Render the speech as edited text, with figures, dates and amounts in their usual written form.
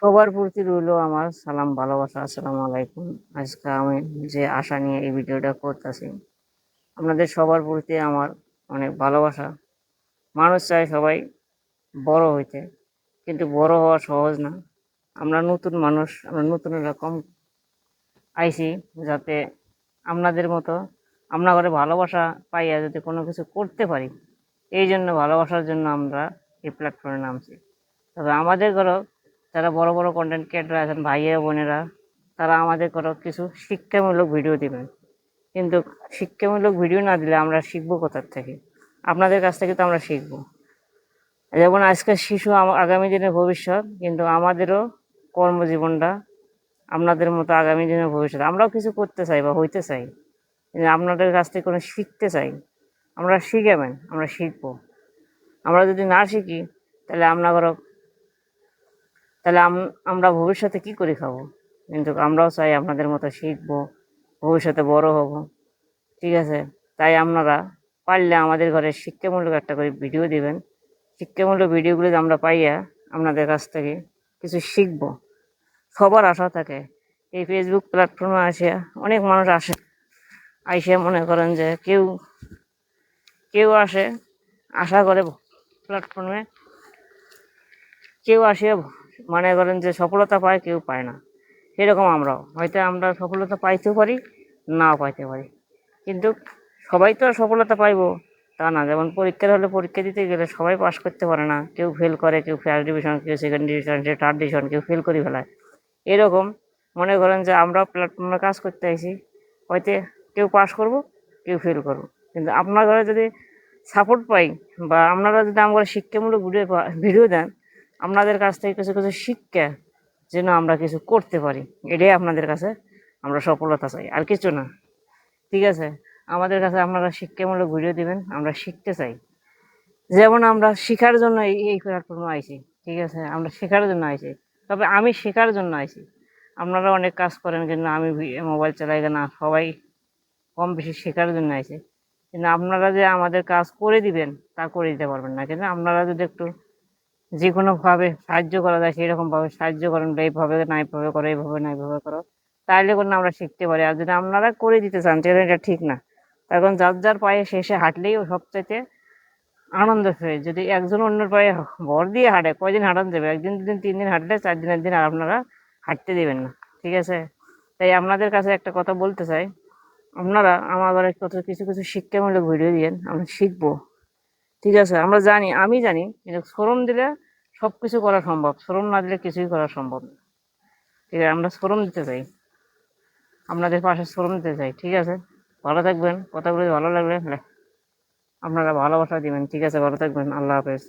সবার প্রতি রইলো আমার সালাম ভালোবাসা। আসসালামু আলাইকুম। আজকে আমি যে আশা নিয়ে এই ভিডিওটা করতেছি, আপনাদের সবার প্রতি আমার অনেক ভালোবাসা। মানুষ চায় সবাই বড় হইতে, কিন্তু বড় হওয়া সহজ না। আমরা নতুন মানুষ, আমরা নতুন এরকম আইছি, যাতে আপনাদের মতো আমরা ঘরে ভালোবাসা পাইয়া যদি কোনো কিছু করতে পারি, এই জন্য ভালোবাসার জন্য আমরা এই প্ল্যাটফর্মে নামছি। তবে আমাদের ঘরেও যারা বড় বড় কন্টেন্ট ক্রিয়েটর আছেন, ভাইয়া বোনেরা, তারা আমাদের ঘরেও কিছু শিক্ষামূলক ভিডিও দিবেন। কিন্তু শিক্ষামূলক ভিডিও না দিলে আমরা শিখবো কোথার থেকে? আপনাদের কাছ থেকে তো আমরা শিখবো। যেমন আজকের শিশু আগামী দিনের ভবিষ্যৎ, কিন্তু আমাদেরও কর্মজীবনটা আপনাদের মতো আগামী দিনের ভবিষ্যৎ। আমরাও কিছু করতে চাই বা হইতে চাই, কিন্তু আপনাদের কাছ থেকে কোনো শিখতে চাই। আমরা শিখাবেন, আমরা শিখবো। আমরা যদি না শিখি, তাহলে তাহলে আমরা ভবিষ্যতে কি করে খাবো? কিন্তু আমরাও চাই আপনাদের মতো শিখবো, ভবিষ্যতে বড় হব। ঠিক আছে? তাই আপনারা পারলে আমাদের ঘরে শিক্ষামূলক একটা করে ভিডিও দিবেন। শিক্ষামূলক ভিডিওগুলো আমরা পাইয়া আপনাদের কাছ থেকে কিছু শিখবো। সবার আশা থাকে এই ফেসবুক প্ল্যাটফর্মে আসিয়া অনেক মানুষ আসে, আইসে মনে করেন যে কেউ কেউ আসে আশা করে প্ল্যাটফর্মে, কেউ আসিয়া মনে করেন যে সফলতা পায়, কেউ পায় না। সেরকম আমরাও হয়তো আমরা সফলতা পাইতেও পারি, নাও পাইতে পারি। কিন্তু সবাই তো আর সফলতা পাইবো তা না। যেমন পরীক্ষার হলে পরীক্ষা দিতে গেলে সবাই পাস করতে পারে না, কেউ ফেল করে, কেউ ফার্স্ট ডিভিশন, কেউ সেকেন্ড ডিভিশন, কেউ থার্ড ডিভিশন, কেউ ফেল করে ফেলায়। এরকম মনে করেন যে আমরা প্ল্যাটফর্মে কাজ করতে আইছি, হয়তো কেউ পাস করব, কেউ ফেল করব। কিন্তু আপনার ঘরে যদি সাপোর্ট পাই, বা আপনারা যদি আমার শিক্ষামূলক ভিডিও দেন, আপনাদের কাছ থেকে কিছু কিছু শিক্ষা যেন আমরা কিছু করতে পারি, এটাই আপনাদের কাছে আমরা সফলতা চাই, আর কিছু না। ঠিক আছে? আমাদের কাছে আপনারা শিক্ষামূলক ভিডিও দিবেন, আমরা শিখতে চাই। যেমন আমরা শেখার জন্য এই প্ল্যাটফর্মে আইছি। ঠিক আছে? আমরা শেখার জন্য আইছি। তবে আমি শেখার জন্য আইছি। আপনারা অনেক কাজ করেন, কিন্তু আমি মোবাইল চালাই না, সবাই কম বেশি শেখার জন্য আইছে। কিন্তু আপনারা যে আমাদের কাজ করে দিবেন, তা করে দিতে পারবেন না। কিন্তু আপনারা যদি একটু যেকোনোভাবে সাহায্য করা যায় সেরকমভাবে সাহায্য করেন, বা এইভাবে না এইভাবে করো, এইভাবে না এইভাবে করো, তাইলে কোনো আমরা শিখতে পারি। আর যদি আপনারা করে দিতে চান, তাহলে এটা ঠিক না। এখন যার যার পায়ে শেষে হাঁটলেই সবচাইতে আনন্দ ফেরে। যদি একজন অন্যের পায়ে ভর দিয়ে হাঁটে, কয়দিন হাঁটানো যাবে? একদিন দুদিন 3 দিন হাঁটলে 4 দিনের দিন আর আপনারা হাঁটতে দিবেন না। ঠিক আছে? তাই আপনাদের কাছে একটা কথা বলতে চাই, আপনারা আমার ঘরে কিছু কিছু শিক্ষামূলক ভিডিও দিয়েন, আমরা শিখবো। ঠিক আছে? আমরা জানি, আমি জানি, কিন্তু শ্রম দিলে সবকিছু করা সম্ভব, শ্রম না দিলে কিছুই করা সম্ভব না। ঠিক আছে? আমরা শ্রম দিতে চাই, আপনাদের পাশে শ্রম দিতে চাই। ঠিক আছে? ভালো থাকবেন। কথাগুলো ভালো লাগলে আপনারা ভালোবাসা দিবেন। ঠিক আছে? ভালো থাকবেন। আল্লাহ হাফেজ।